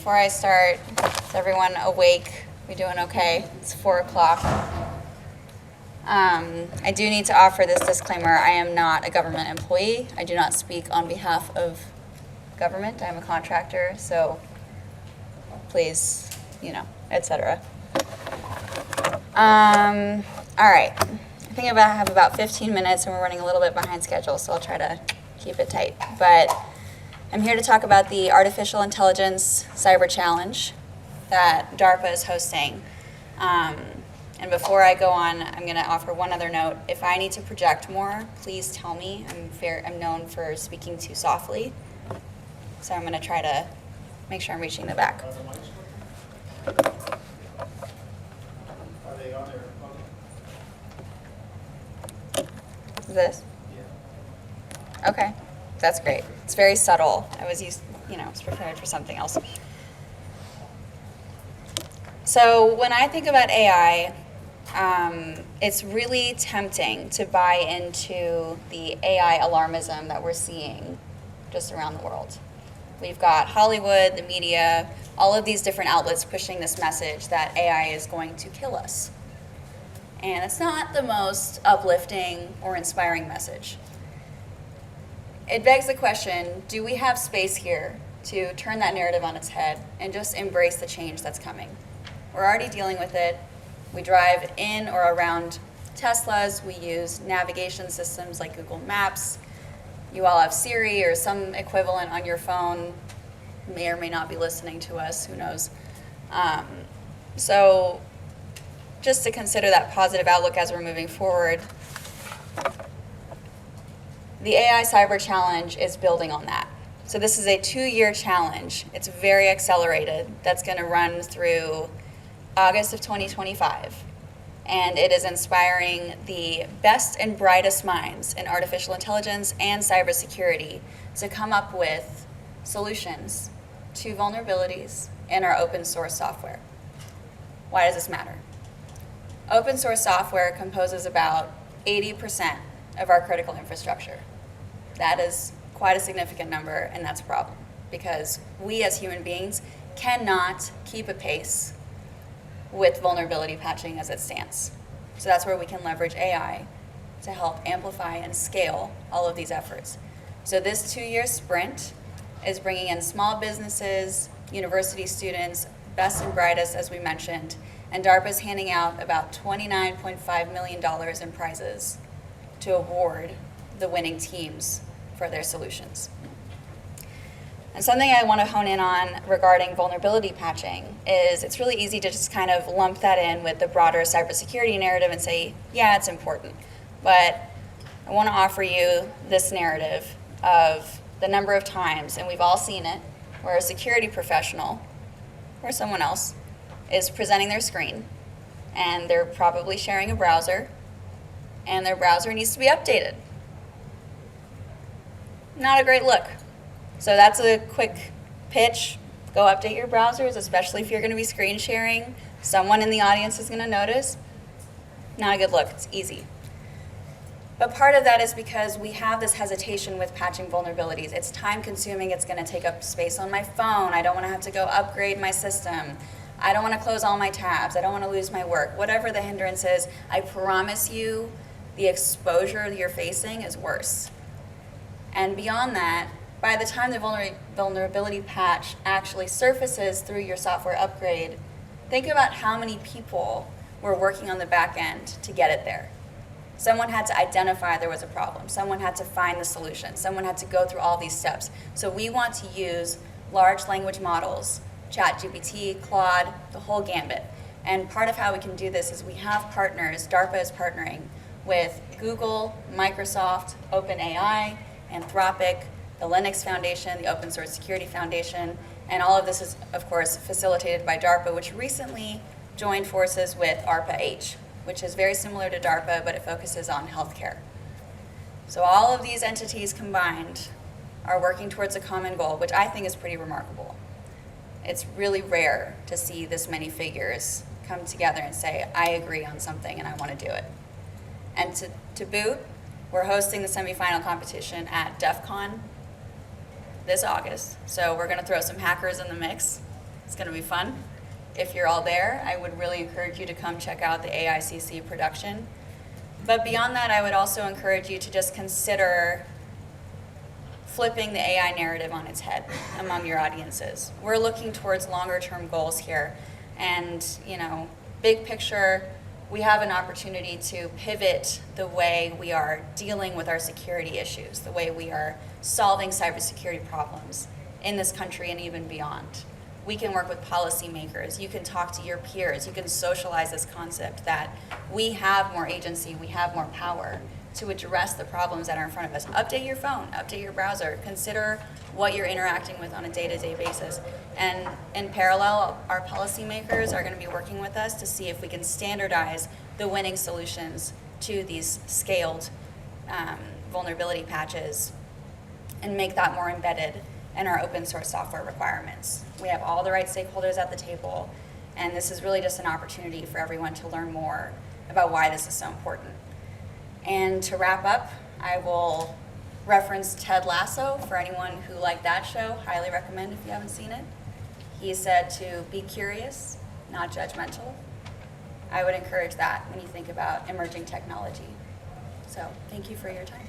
before I start, is everyone awake? We doing okay? It's 4 o'clock. I do need to offer this disclaimer. I am not a government employee. I do not speak on behalf of government. I'm a contractor, so please, etc. All right. I think I have about 15 minutes, and we're running a little bit behind schedule, so I'll try to keep it tight. But I'm here to talk about the Artificial Intelligence Cyber Challenge that DARPA is hosting. And before I go on, I'm going to offer one other note. If I need to project more, please tell me. I'm known for speaking too softly, so I'm going to try to make sure I'm reaching the back. Are they on there? This? Yeah. Okay, that's great. It's very subtle. I was prepared for something else. So when I think about AI, it's really tempting to buy into the AI alarmism that we're seeing just around the world. We've got Hollywood, the media, all of these different outlets pushing this message that AI is going to kill us. And it's not the most uplifting or inspiring message. It begs the question, do we have space here to turn that narrative on its head and just embrace the change that's coming? We're already dealing with it. We drive in or around Teslas. We use navigation systems like Google Maps. You all have Siri or some equivalent on your phone. May or may not be listening to us, who knows. So just to consider that positive outlook as we're moving forward, the AI Cyber Challenge is building on that. So this is a 2-year challenge. It's very accelerated. That's going to run through August of 2025. And it is inspiring the best and brightest minds in artificial intelligence and cybersecurity to come up with solutions to vulnerabilities in our open source software. Why does this matter? Open source software composes about 80% of our critical infrastructure. That is quite a significant number, and that's a problem because we as human beings cannot keep a pace with vulnerability patching as it stands. So that's where we can leverage AI to help amplify and scale all of these efforts. So this 2-year sprint is bringing in small businesses, university students, best and brightest, as we mentioned, and DARPA is handing out about $29.5 million in prizes to award the winning teams for their solutions. And something I want to hone in on regarding vulnerability patching is it's really easy to just kind of lump that in with the broader cybersecurity narrative and say, yeah, it's important. But I want to offer you this narrative of the number of times, and we've all seen it, where a security professional or someone else is presenting their screen, and they're probably sharing a browser, and their browser needs to be updated. Not a great look. So that's a quick pitch. Go update your browsers, especially if you're going to be screen sharing. Someone in the audience is going to notice. Not a good look. It's easy. But part of that is because we have this hesitation with patching vulnerabilities. It's time consuming. It's going to take up space on my phone. I don't want to have to go upgrade my system. I don't want to close all my tabs. I don't want to lose my work. Whatever the hindrance is, I promise you the exposure that you're facing is worse. And beyond that, by the time the vulnerability patch actually surfaces through your software upgrade, think about how many people were working on the back end to get it there. Someone had to identify there was a problem. Someone had to find the solution. Someone had to go through all these steps. So we want to use large language models, ChatGPT, Claude, the whole gambit. And part of how we can do this is we have partners. DARPA is partnering with Google, Microsoft, OpenAI, Anthropic, the Linux Foundation, the Open Source Security Foundation, and all of this is, of course, facilitated by DARPA, which recently joined forces with ARPA-H, which is very similar to DARPA, but it focuses on healthcare. So all of these entities combined are working towards a common goal, which I think is pretty remarkable. It's really rare to see this many figures come together and say, I agree on something and I want to do it. And to boot, we're hosting the semifinal competition at DEF CON this August. So we're going to throw some hackers in the mix. It's going to be fun. If you're all there, I would really encourage you to come check out the AICC production. But beyond that, I would also encourage you to just consider flipping the AI narrative on its head among your audiences. We're looking towards longer term goals here. And, big picture, we have an opportunity to pivot the way we are dealing with our security issues, the way we are solving cybersecurity problems in this country and even beyond. We can work with policymakers. You can talk to your peers. You can socialize this concept that we have more agency, we have more power to address the problems that are in front of us. Update your phone, update your browser, consider what you're interacting with on a day-to-day basis. And in parallel, our policymakers are going to be working with us to see if we can standardize the winning solutions to these scaled vulnerability patches and make that more embedded in our open source software requirements. We have all the right stakeholders at the table, and this is really just an opportunity for everyone to learn more about why this is so important. And to wrap up, I will reference Ted Lasso for anyone who liked that show. Highly recommend if you haven't seen it. He said to be curious, not judgmental. I would encourage that when you think about emerging technology. So thank you for your time.